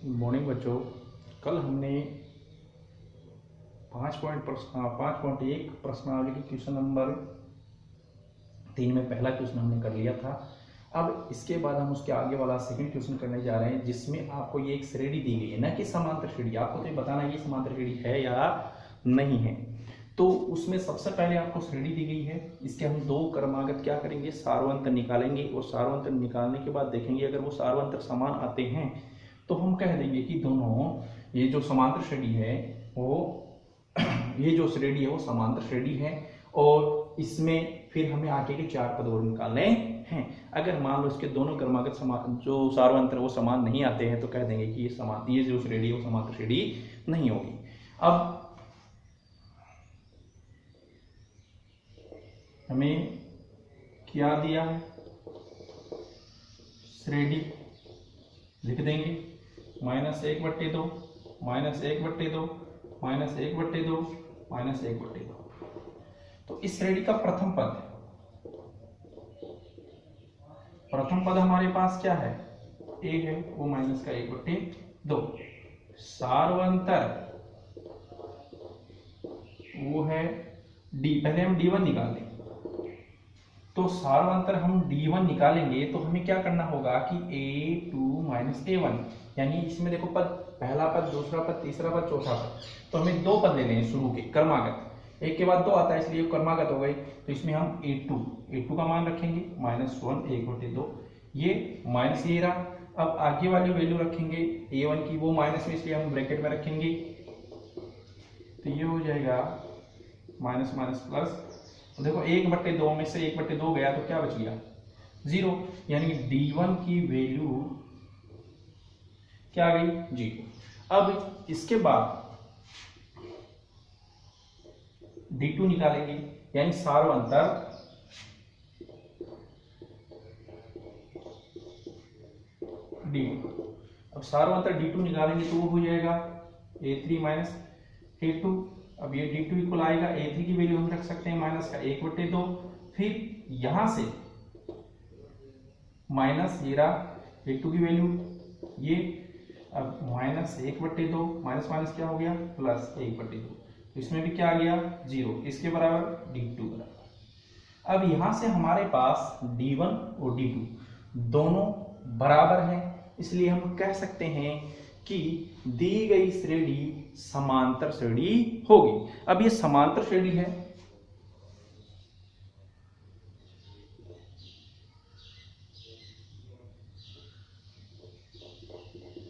Morning बच्चों, कल हमने 5.1 प्रश्नावली क्वेश्चन नंबर 3 में पहला क्वेश्चन हमने कर लिया था। अब इसके बाद हम उसके आगे वाला सेकंड क्वेश्चन करने जा रहे हैं, जिसमें आपको ये एक श्रेणी दी गई है, ना कि समांतर श्रेणी। आपको तो ये बताना है ये समांतर श्रेणी है या नहीं है। तो उसमें सबसे पहले आपको श्रेणी दी गई है, इसके हम दो क्रमागत क्या करेंगे, सार्वंतर निकालेंगे और सार्वंतर निकालने के बाद देखेंगे अगर वो सार्वंतर समान आते हैं तो हम कह देंगे कि दोनों ये जो समांतर श्रेणी है वो ये जो श्रेणी है वो समांतर श्रेणी है। और इसमें फिर हमें आगे के 4 पद और निकालने हैं। अगर मान लो इसके दोनों क्रमागत जो सार्वंतर वो समान नहीं आते हैं तो कह देंगे कि ये जो श्रेणी है वो समांतर श्रेणी नहीं होगी। अब हमें क्या दिया है, श्रेणी लिख देंगे -1/2 -1/2 -1/2 -1/2। तो इस श्रेणी का प्रथम पद हमारे पास क्या है, a है, वो -1/2। सार्वंतर वो है d। पहले हम d1 निकाल लें। तो सार्वंतर हम d1 निकालेंगे तो हमें क्या करना होगा कि a2 -a1, यानी इसमें देखो पद, पहला पद, दूसरा पद, तीसरा पद, चौथा पद, तो हमें 2 पद लेने हैं शुरू के क्रमागत। एक के बाद 2 आता है इसलिए क्रमागत हो गई। तो इसमें हम a2 का मान रखेंगे -1/2, ये माइनस ये रहा। अब आगे वाली वैल्यू रखेंगे a1 की, वो माइनस में इसलिए हम ब्रैकेट में रखेंगे, तो ये हो जाएगा माइनस माइनस प्लस। तो देखो 1/2 में से 1/2 गया तो क्या बच गया, 0, यानी d1 की वैल्यू क्या आ गई, 0। अब इसके बाद d2 निकालेंगे, यानी सार्वंतर d2। अब सार्वंतर d2 निकालेंगे तो वो हो जाएगा a3 -a2। अब ये d2 इक्वल आएगा, a3 की वैल्यू हम रख सकते हैं माइनस का 1/2, फिर यहां से माइनस ये रहा a2 की वैल्यू, ये अब -1/2 माइनस माइनस क्या हो गया, प्लस 1/2। इसमें भी क्या आ गया, 0, इसके बराबर d2 बराबर। अब यहां से हमारे पास d1 और d2 दोनों बराबर हैं, इसलिए हम कह सकते हैं कि दी गई श्रेणी समांतर श्रेणी होगी। अब ये समांतर श्रेणी है,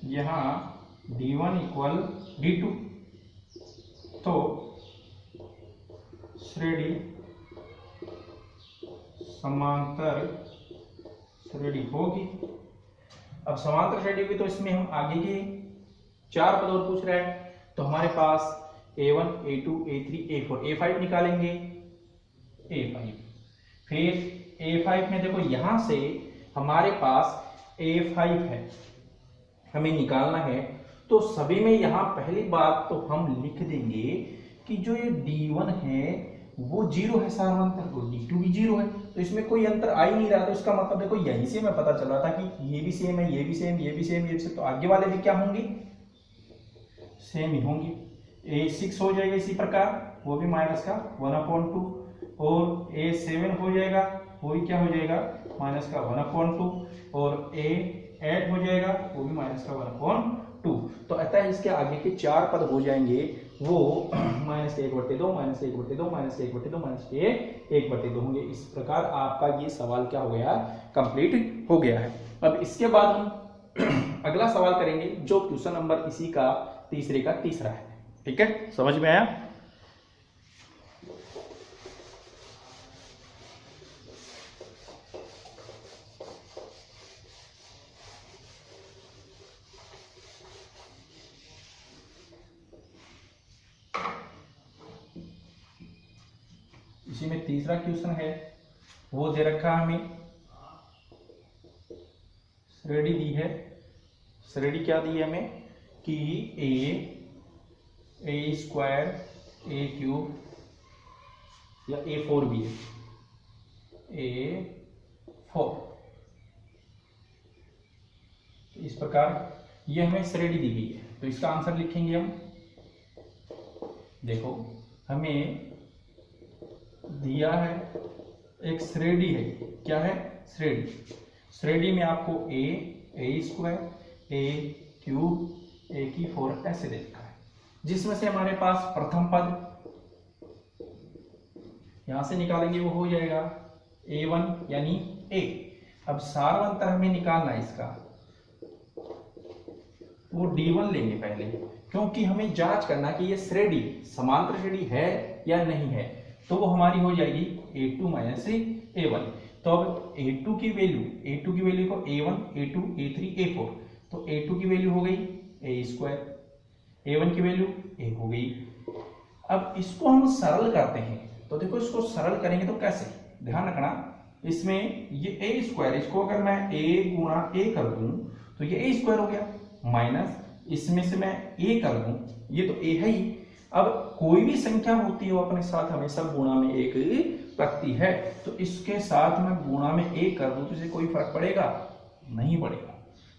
यहां d1 इक्वल d2, तो श्रेणी समांतर श्रेणी होगी। अब समांतर श्रेणी होगी तो इसमें हम आगे के 4 पद और पूछ रहे हैं, तो हमारे पास a1 a2 a3 a4 a5 निकालेंगे, a5। फिर a5 में देखो यहां से हमारे पास a5 है, हमें निकालना है। तो सभी में यहां पहली बात तो हम लिख देंगे कि जो ये d1 है वो 0 है सार्वंतर, तो d2 भी 0 है, तो इसमें कोई अंतर आ ही नहीं रहा। तो इसका मतलब देखो यहीं से मैं पता चल रहा था कि ये भी सेम है, ये भी सेम, ये भी सेम, ये भी सेम, तो आगे वाले भी क्या होंगे, सेम ही होंगे। a6 हो जाएगा इसी प्रकार, वो भी माइनस का 1/2, और a7 हो जाएगा, वो भी क्या हो जाएगा, माइनस का 1/2, और a8 हो जाएगा, वो भी माइनस का 1/2। तो अतः इसके आगे के 4 पद हो जाएंगे वो -1/2 -1/2 -1/2 -1/2 होंगे। इस प्रकार आपका ये सवाल क्या हो गया, कंप्लीट हो गया है। अब इसके बाद हम अगला सवाल करेंगे जो क्वेश्चन नंबर इसी का तीसरे का तीसरा है। ठीक है, समझ में आया। इसी में तीसरा क्वेश्चन है, वो दे रखा हमें, श्रेणी दी है। श्रेणी क्या दी है हमें कि a² a³ या a4 भी है, a4। इस प्रकार ये हमें श्रेणी दी गई है, तो इसका आंसर लिखेंगे हम। देखो हमें दिया है एक श्रेणी है, क्या है श्रेणी। श्रेणी में आपको ए स्क्वायर, ए क्यूब, ए की 4 ऐसे दे रखा है, जिसमें से हमारे पास प्रथम पद यहां से निकालेंगे वो हो जाएगा a1 यानी a। अब सारवंतर हमें निकालना है इसका, वो d1 लेंगे पहले, क्योंकि हमें जांच करना कि ये श्रेणी समांतर श्रेणी है या नहीं है। तो वो हमारी हो जाएगी a2 माइनस a1। तो अब a2 की वैल्यू को a1, a2, a3, a4, तो a2 की वैल्यू हो गई a स्क्वायर, a1 की वैल्यू a हो गई। अब इसको हम सरल करते हैं, तो देखो इसको सरल करेंगे तो कैसे, ध्यान रखना इसमें ये a स्क्वायर, इसको अगर मैं a गुणा a कर दूं तो ये a स्क्वायर हो गया, माइनस इसमें से मैं a कर दूं, ये तो a है ही। अब कोई भी संख्या होती है वो अपने साथ हमेशा गुणा में एक रखती है, तो इसके साथ मैं गुणा में एक कर दूं तो इसे कोई फर्क पड़ेगा नहीं पड़ेगा।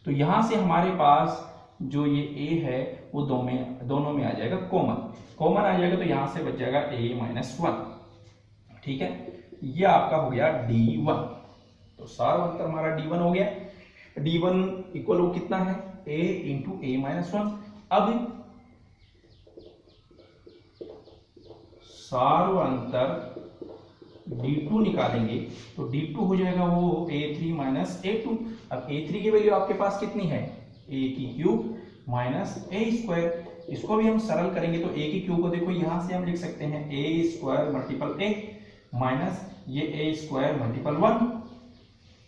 तो यहां से हमारे पास जो ये a है वो दोनों में आ जाएगा कॉमन आ जाएगा, तो यहां से बच जाएगा a माइनस 1। ठीक है, ये आपका हो गया d1। तो सारवंतर हमारा d1 हो गया। d1 इक्वल वो कितना है a इंटू a माइनस 1। अब सारवंतर d2 निकालेंगे तो d2 हो जाएगा वो a3 माइनस a2। अब a3 की वैल्यू आपके पास कितनी है a की क्यूब माइनस a स्क्वायर, इसको भी हम सरल करेंगे तो a की क्यूब को देखो यहां से हम लिख सकते हैं a square multiple a minus ये a स्क्वायर मल्टीपल 1।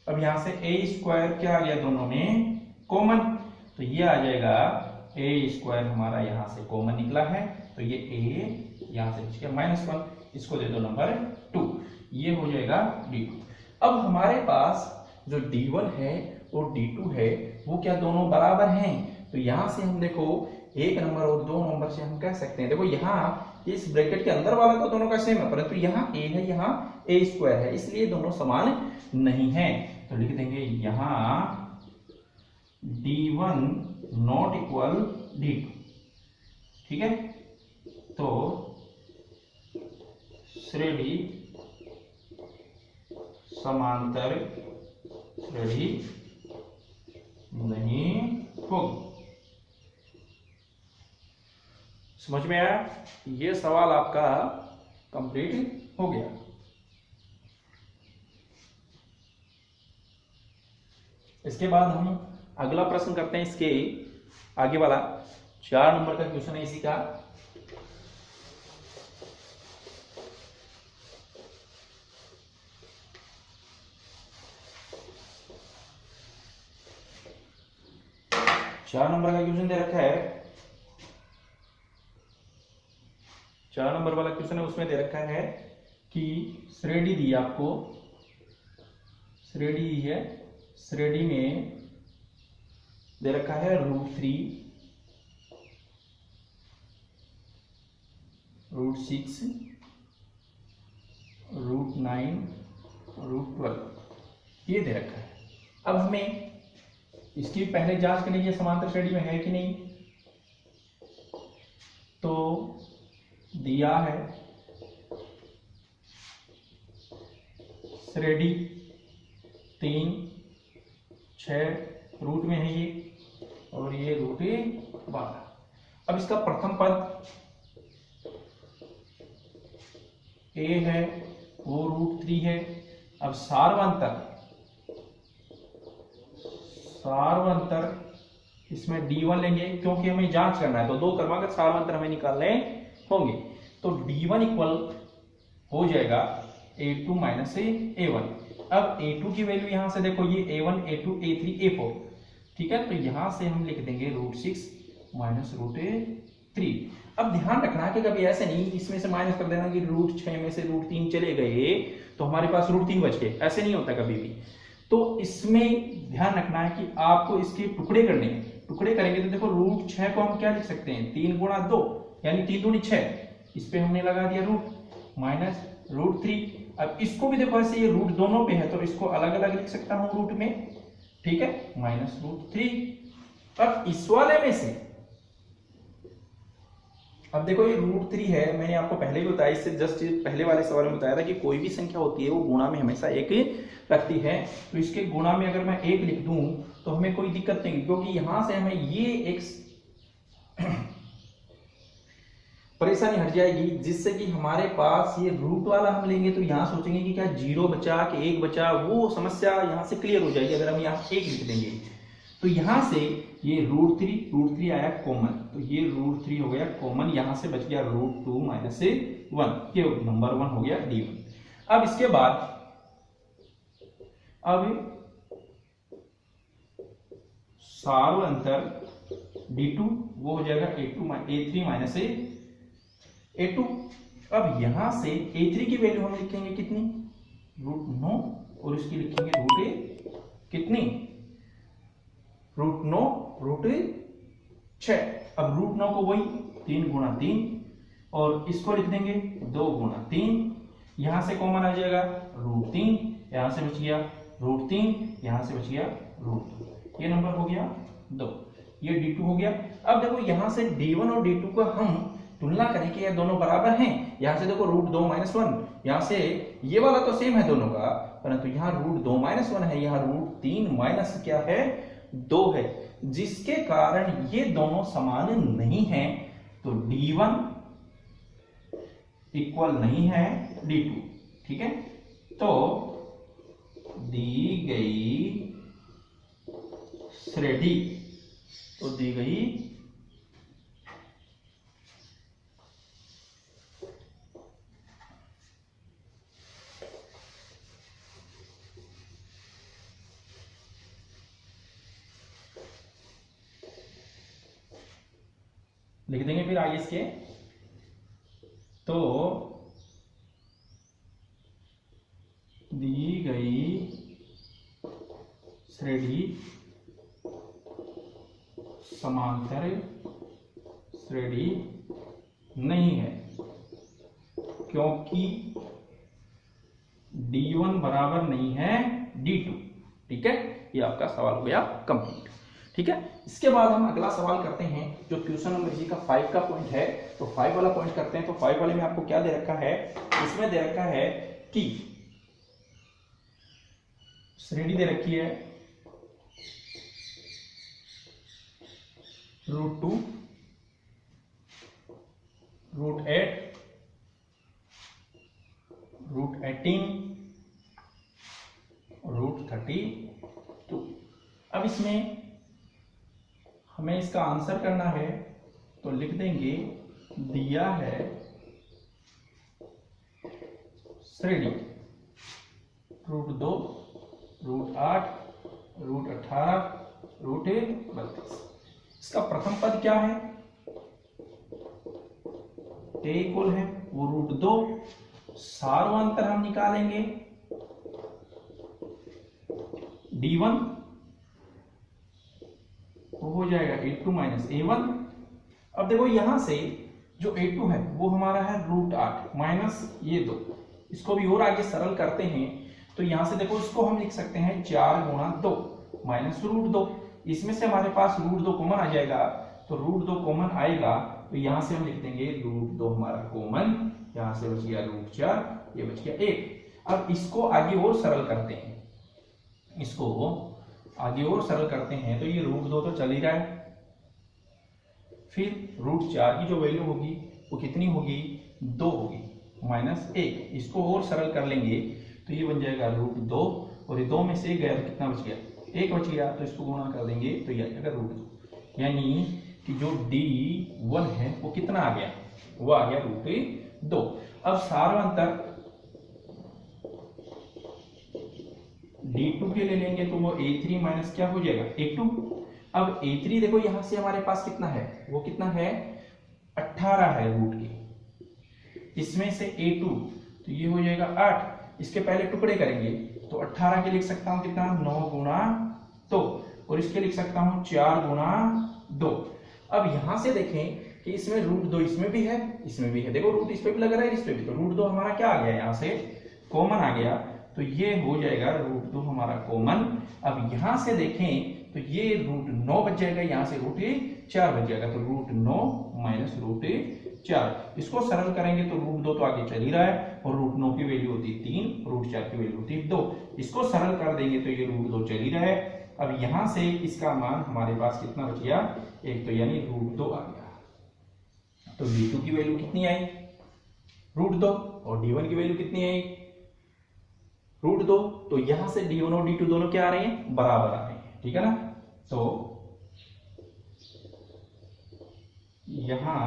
अब यहां से a स्क्वायर क्या आ गया दोनों में कॉमन, तो ये आ जाएगा a स्क्वायर हमारा यहां से कॉमन निकला है, तो ये a यहां से बच गया माइनस 1, इसको दे दो नंबर 2, ये हो जाएगा d2। अब हमारे पास जो d1 है और d2 है वो क्या दोनों बराबर हैं, तो यहां से हम देखो 1 नंबर और 2 नंबर से हम कह सकते हैं, देखो यहाँ इस ब्रैकेट के अंदर वाला तो दोनों का सेम है, परंतु यहाँ a है यहाँ a स्क्वायर है, इसलिए दोनों समान नहीं है। तो लिख देंगे यहाँ d1 नॉट इक्वल d2। ठीक है, तो श्रेणी समांतर श्रेणी नहीं होगी। समझ में आया? ये सवाल आपका कंप्लीट हो गया। इसके बाद हम अगला प्रश्न करते हैं, इसके आगे वाला 4 नंबर का क्वेश्चन है इसी का। चार नंबर का क्वेश्चन दे रखा है, 4 नंबर वाला क्वेश्चन है, उसमें दे रखा है कि श्रेणी दी आपको, श्रेणी दी है, श्रेणी में दे रखा है √3, √6, √9, √12 ये दे रखा है। अब हमें इसकी पहले जांच करनी है समांतर श्रेणी में है कि नहीं। तो दिया है श्रेणी 3, 6 रूट में है ये, और ये √12। अब इसका प्रथम पद a है वो √3 है। अब सारवंतर इसमें d1 लेंगे, क्योंकि हमें जांच करना है, तो 2 क्रमागत सारवंतर हमें निकालने होंगे। तो d1 इक्वल हो जाएगा a2 माइनस a1। अब a2 की वैल्यू यहां से देखो ये a1, a2, a3, a4, ठीक है, तो यहां से हम लिख देंगे √6 माइनस √3। अब ध्यान रखना कि कभी ऐसे नहीं इसमें से माइनस कर देना कि √6 में से √3 चले गए तो हमारे पास √3 बच गए, ऐसे नहीं होता कभी भी। तो इसमें ध्यान रखना है कि आपको इसके टुकड़े करने हैं, टुकड़े करेंगे तो देखो √6 को हम क्या लिख सकते हैं 3 गुणा 2 यानी 3 दूनी 6, इस पे हमने लगा दिया रूट माइनस √3। अब इसको भी देखो ऐसे ये रूट दोनों पे है तो इसको अलग अलग लिख सकता हूं रूट में, ठीक है, माइनस √3। अब इस वाले में से, अब देखो ये √3 है, मैंने आपको पहले भी बताया, इससे जस्ट पहले वाले सवाल में बताया था कि कोई भी संख्या होती है वो गुणा में हमेशा एक रखती है। तो इसके गुणा में अगर मैं 1 लिख दूं तो हमें कोई दिक्कत नहीं, क्योंकि यहां से हमें ये एक परेशानी हट जाएगी, जिससे कि हमारे पास ये रूट वाला हम लेंगे तो यहां सोचेंगे कि क्या 0 बचा कि 1 बचा, वो समस्या यहां से क्लियर हो जाएगी अगर हम यहाँ 1 लिख देंगे। तो यहां से ये √3 आया कॉमन, तो ये √3 हो गया कॉमन, यहां से बच गया √2 माइनस 1, ये नंबर 1 हो गया D1। अब इसके बाद अब सार्वअंतर D2 वो हो जाएगा A3 माइनस A2। अब यहां से A3 की वैल्यू हम लिखेंगे कितनी, √9, और इसकी लिखेंगे कितनी, √9 √6। अब √9 को वही 3 गुणा 3, और इसको लिख देंगे 2 गुणा 3, यहां से कॉमन आ जाएगा √3, यहां से बच गया √3, यहां से बच गया √2, ये नंबर हो गया 2, ये D2 हो गया। अब देखो यहां से D1 और D2 का हम तुलना करें कि ये दोनों बराबर हैं। यहां से देखो √2 माइनस 1, यहां से ये वाला तो सेम है दोनों का, परंतु यहां √2 माइनस 1 है, यहां √3 माइनस क्या है 2 है, जिसके कारण ये दोनों समान नहीं हैं। तो D1 इक्वल नहीं है D2, ठीक है। तो दी गई श्रेणी, तो दी गई लिख देंगे फिर आगे इसके, तो दी गई श्रेणी समांतर श्रेणी नहीं है, क्योंकि D1 बराबर नहीं है D2, ठीक है। ये आपका सवाल हो गया कंप्लीट, ठीक है। इसके बाद हम अगला सवाल करते हैं जो क्वेश्चन नंबर जी का 5 का पॉइंट है। तो 5 वाला पॉइंट करते हैं। तो 5 वाले में आपको क्या दे रखा है, इसमें दे रखा है कि श्रेणी दे रखी है √2 √8 √18 √32। अब इसमें हमें इसका आंसर करना है, तो लिख देंगे दिया है श्रेणी √2 √8 √18 √32। इसका प्रथम पद क्या है, टेकुल है वो √2, सार्वअंतर हम निकालेंगे D1, वो हो जाएगा A2 माइनस A1। अब देखो यहां से जो A2 है वो हमारा है √8 माइनस ये 2, इसको भी और आगे सरल करते हैं। तो यहां से देखो इसको हम लिख सकते हैं 4 गुणा 2 माइनस √2, इसमें से हमारे पास √2 कॉमन आ जाएगा। तो √2 कॉमन आएगा तो यहां से हम लिख देंगे √2 हमारा कॉमन, यहां से बच गया √4, ये बच गया 1। अब इसको आगे और सरल करते हैं, इसको आगे और सरल करते हैं। तो ये √2 तो चल ही रहा है, फिर √4 की जो वैल्यू होगी वो कितनी होगी, 2 होगी माइनस 1। इसको और सरल कर लेंगे तो ये बन जाएगा √2, और ये 2 में से गया तो कितना बच गया, 1 बच गया। तो इसको गुणा कर देंगे तो ये आएगा √2, यानी कि जो D1 है वो कितना आ गया, वो आ गया √2। अब सार्वअंतर D2 के ले लेंगे तो वो A3 माइनस क्या हो जाएगा A2। अब A3 देखो यहां से हमारे पास कितना है, वो कितना है 18 है रूट के, इसमें से A2 तो ये हो जाएगा 8, इसके पहले टुकड़े करेंगे तो 18 के लिख सकता हूं कितना 9 गुणा 2, और इसके लिख सकता हूं 4 गुणा 2। अब यहां से देखें कि इसमें √2 इसमें भी है, इसमें भी है, देखो रूट इस पे भी लग रहा है, इस पे भी, तो √2 हमारा क्या आ गया, यहां से कॉमन आ गया। तो ये हो जाएगा √2 हमारा कॉमन। अब यहां से देखें तो ये √9 बच जाएगा, यहां से √4 बच जाएगा, तो √9 माइनस √4। इसको सरल करेंगे तो √2 तो आगे चल ही रहा है और √9 की वैल्यू होती है 3, √4 की वैल्यू होती है 2। इसको सरल कर देंगे तो ये √2 चल ही रहा है। अब यहां से इसका मान हमारे पास कितना बच गया, एक, तो यानी √2 आ गया। तो d2 की वैल्यू कितनी आई, √2, और d1 की वैल्यू कितनी आई, √2। तो यहां से d1 और d2 दोनों क्या आ रहे हैं, बराबर आ रहे हैं, ठीक है ना। तो यहां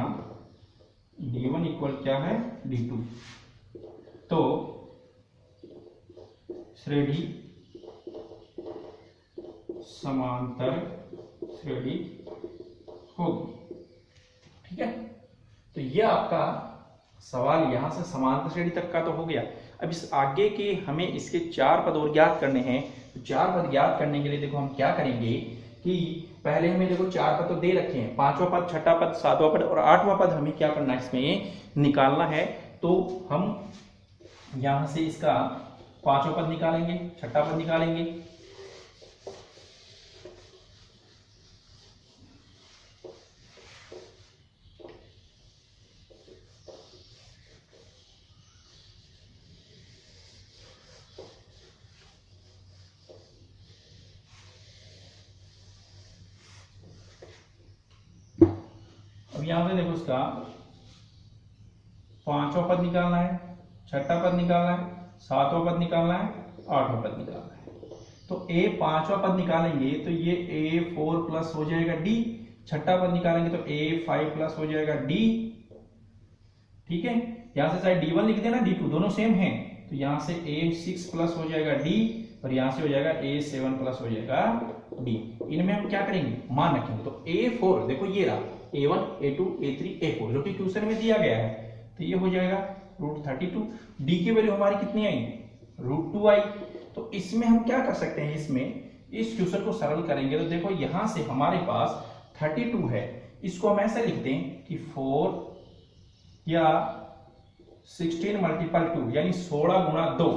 d1 इक्वल क्या है, d2। तो श्रेणी समांतर श्रेणी होगी, ठीक है। तो ये आपका सवाल यहां से समांतर श्रेणी तक का तो हो गया। अब इस आगे के हमें इसके 4 पद और ज्ञात करने हैं। तो 4 पद ज्ञात करने के लिए देखो हम क्या करेंगे कि पहले हमें देखो 4 पद तो दे रखे हैं, 5वां पद, 6ठा पद, 7वां पद और 8वां पद हमें क्या करना है, इसमें निकालना है। तो हम यहां से इसका 5वां पद निकालेंगे, 6ठा पद निकालेंगे। यहां से देखो इसका 5वां पद निकालना है, 6ठा पद निकालना है, 7वां पद निकालना है, 8वां पद निकालना है। तो a 5वां पद निकालेंगे तो ये a4 प्लस हो जाएगा d, 6ठा पद निकालेंगे तो a5 प्लस हो जाएगा d, ठीक है। यहां से चाहे d1 लिख देना, d2 दोनों सेम हैं, तो यहां से a6 प्लस हो जाएगा d और यहां से हो जाएगा a7 प्लस हो जाएगा d। इनमें हम क्या करेंगे, मान रखेंगे। तो a4 देखो ये रहा a1, a2, a3, a4 जो कि क्वेश्चन में दिया गया है, तो ये हो जाएगा √32। d की वैल्यू हमारी कितनी आई, √2 आई। तो इसमें हम क्या कर सकते हैं, इसमें इस क्वेश्चन को सरल करेंगे तो देखो यहां से हमारे पास 32 है, इसको हम ऐसे लिख दें कि 4 या 16 मल्टीपल 2 यानी 16 गुणा 2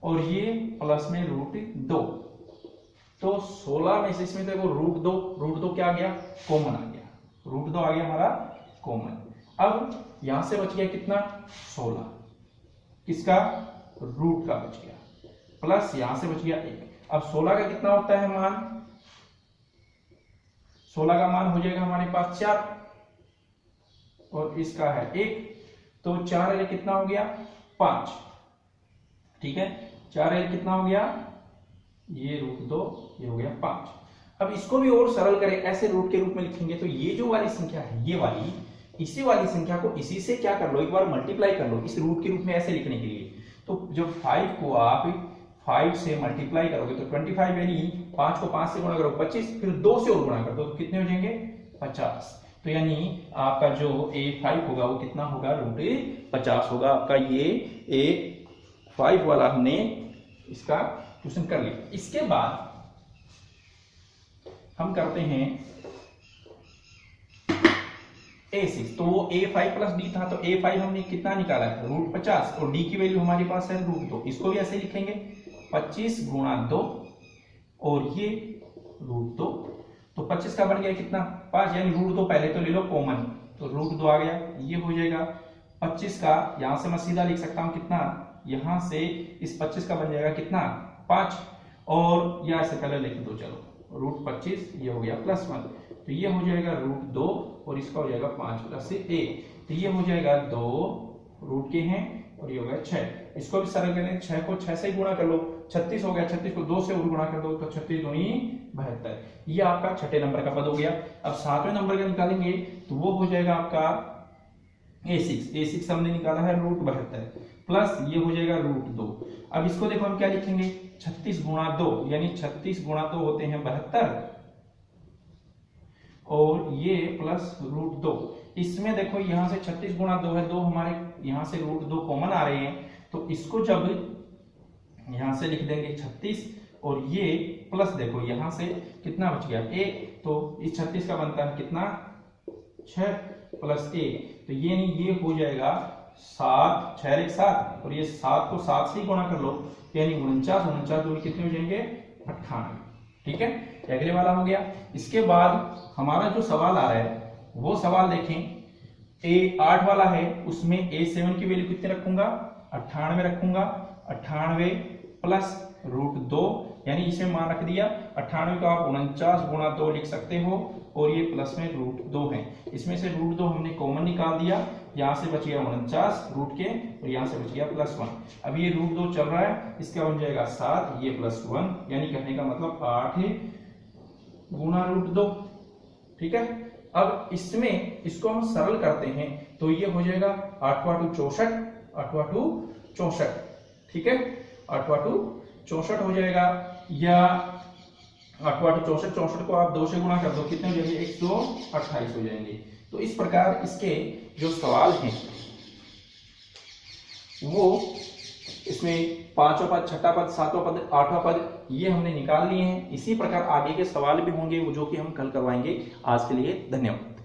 और ये प्लस में √2। तो 16 में से इसमें देखो √2 क्या आ गया, कॉमन आ गया, √2 आ गया हमारा कॉमन। अब यहां से बच गया कितना, 16, किसका, रूट का बच गया, प्लस यहां से बच गया 1। अब 16 का कितना होता है मान, 16 का मान हो जाएगा हमारे पास 4 और इसका है 1, तो 4 कितना हो गया, 5, ठीक है। 4 कितना हो गया, ये √2, ये हो गया 5। अब इसको भी और सरल करें, ऐसे रूट के रूप में लिखेंगे तो ये जो वाली संख्या है, ये वाली, इसी वाली संख्या को इसी से क्या कर लो, एक बार मल्टीप्लाई कर लो इस रूट के रूप में ऐसे लिखने के लिए। तो जब 5 को आप 5 से मल्टीप्लाई करोगे तो 25, यानी 5 को 5 से गुणा करो 25, फिर 2 से और गुणा कर दो तो कितने हो जाएंगे, 50। तो यानी आपका जो a5 होगा वो कितना होगा, √50 होगा आपका। ये a5 वाला हमने इसका क्वेश्चन कर लिया। इसके बाद हम करते हैं a6। तो वो a5 प्लस d था, तो a5 हमने कितना निकाला है, √50 और d की वैल्यू हमारे पास है √2। इसको भी ऐसे लिखेंगे 25 गुणा 2 और ये √2। तो 25 का बन गया कितना, 5, यानी √2 पहले तो ले लो कॉमन, तो √2 आ गया, ये हो जाएगा 25 का। यहां से मैं सीधा लिख सकता हूं कितना, यहां से इस 25 का बन जाएगा कितना, 5, और यहां से पहले लिख दो, चलो √25, ये हो गया +1, तो ये हो जाएगा √2 और इसका हो जाएगा 5 + 1, तो ये हो जाएगा 2 रूट के हैं और ये हो गया 6। इसको भी सरल करें, 6 को 6 से ही गुणा कर लो, 36 हो गया, 36 को 2 से और गुणा कर दो तो 36 दूनी 72। ये आपका 6ठे नंबर का पद हो गया। अब 7वें नंबर का निकालेंगे तो वो हो जाएगा आपका a6 हमने निकाला है √72 प्लस ये हो जाएगा √2। अब इसको देखो हम क्या लिखेंगे, 36 गुणा 2, यानी 36 गुणा 2 होते हैं 72 और ये प्लस √2। इसमें देखो यहां से 36 गुणा 2 है, 2 हमारे यहां से √2 कॉमन आ रहे हैं, तो इसको जब यहां से लिख देंगे 36 और ये प्लस देखो यहां से कितना बच गया, 1, तो इस 36 का बनता है कितना, 6 + 1, तो ये नहीं, ये हो जाएगा 7 6 एक 7 और ये 7 को 7 से ही गुणा कर लो, यानी 49 49 दूर कितने हो जाएंगे 98। ठीक है, अगले वाला हो गया। इसके बाद हमारा जो सवाल आ रहा है वो सवाल देखें, A8 वाला है, उसमें A7 की वैल्यू कितने रखूंगा 98 रखूंगा, 98 प्लस √2, यानी इसमें मान रख दिया 98 को आप 49 गुणा 2 लिख सकते हो और ये प्लस में √2 है। इसमें से √2 हमने कॉमन निकाल दिया, यहाँ से बच गया 49 रूट के और यहाँ से बच गया +1। अब ये √2 चल रहा है, इसका बन जाएगा 7, ये +1, यानी कहने का मतलब 8 गुणा √2। ठीक है, अब इसमें इसको हम सरल करते हैं तो ये हो जाएगा 8 × 2 64, 8 × 2 64। ठीक है, 8 × 2 64 हो जाएगा, या 8 × 2 64, 64 को आप 2 से गुणा कर दो, कितने हो जाएंगे 128 हो जाएंगे। तो इस प्रकार इसके जो सवाल हैं वो इसमें 5वां पद, 6ठा पद, 7वां पद, 8वां पद ये हमने निकाल लिए हैं। इसी प्रकार आगे के सवाल भी होंगे वो जो कि हम कल करवाएंगे। आज के लिए धन्यवाद।